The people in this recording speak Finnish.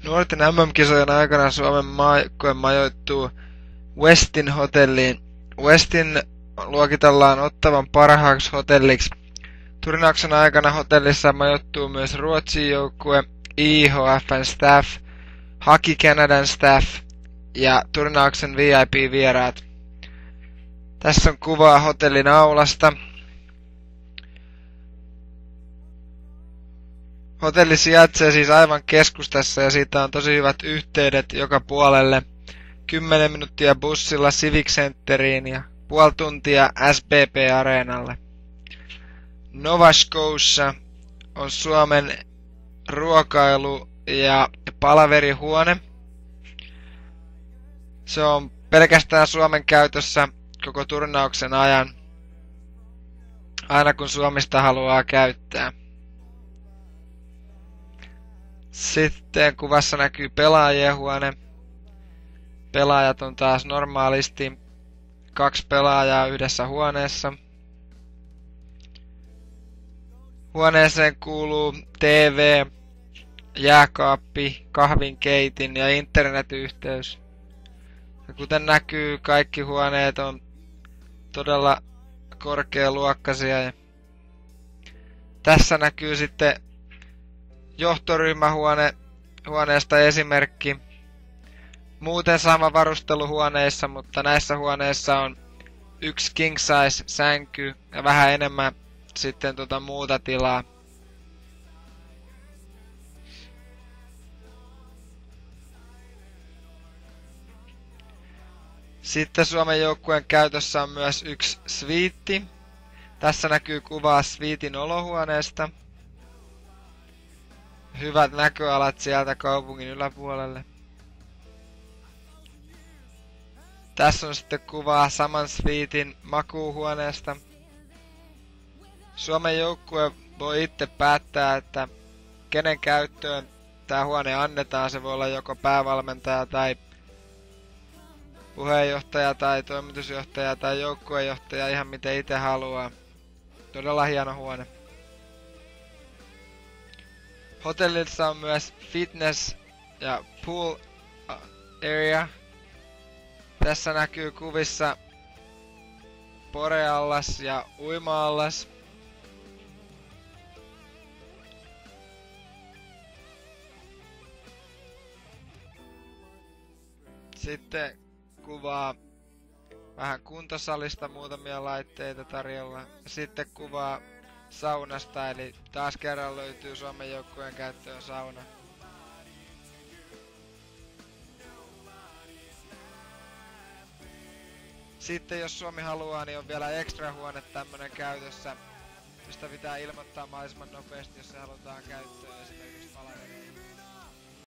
Nuorten MM-kisojen aikana Suomen maajoukkuue majoittuu Westin hotelliin. Westin luokitellaan Ottawan parhaaksi hotelliksi. Turnauksen aikana hotellissa majoittuu myös Ruotsin joukkue, IHFn staff, Hockey Canadan staff ja turnauksen VIP-vieraat. Tässä on kuvaa hotellin aulasta. Hotelli sijaitsee siis aivan keskustassa ja siitä on tosi hyvät yhteydet joka puolelle. 10 minuuttia bussilla Civic Centeriin ja puoli tuntia SBP-areenalle. Nova Scotia on Suomen ruokailu- ja palaverihuone. Se on pelkästään Suomen käytössä koko turnauksen ajan, aina kun Suomesta haluaa käyttää. Sitten kuvassa näkyy pelaajien huone. Pelaajat on taas normaalisti 2 pelaajaa yhdessä huoneessa. Huoneeseen kuuluu TV, jääkaappi, kahvinkeitin ja internetyhteys. Ja kuten näkyy, kaikki huoneet on todella korkealuokkaisia. Ja tässä näkyy sitten johtoryhmähuoneesta esimerkki. Muuten sama varustelu huoneissa, mutta näissä huoneissa on 1 king size sänky ja vähän enemmän sitten muuta tilaa. Sitten Suomen joukkueen käytössä on myös 1 sviitti. Tässä näkyy kuvaa sviitin olohuoneesta. Hyvät näköalat sieltä kaupungin yläpuolelle. Tässä on sitten kuvaa saman sviitin makuuhuoneesta. Suomen joukkue voi itse päättää, että kenen käyttöön tämä huone annetaan. Se voi olla joko päävalmentaja tai puheenjohtaja tai toimitusjohtaja tai joukkuejohtaja, ihan miten itse haluaa. Todella hieno huone. Hotellissa on myös fitness ja pool area. Tässä näkyy kuvissa poreallas ja uima-allas. Sitten kuvaa vähän kuntosalista, muutamia laitteita tarjolla. Sitten kuvaa saunasta, eli taas kerran löytyy Suomen joukkueen käyttöön sauna. Sitten jos Suomi haluaa, niin on vielä extra huone tämmönen käytössä, josta pitää ilmoittaa mahdollisimman nopeasti, jos se halutaan käyttöön esimerkiksi palaveriin.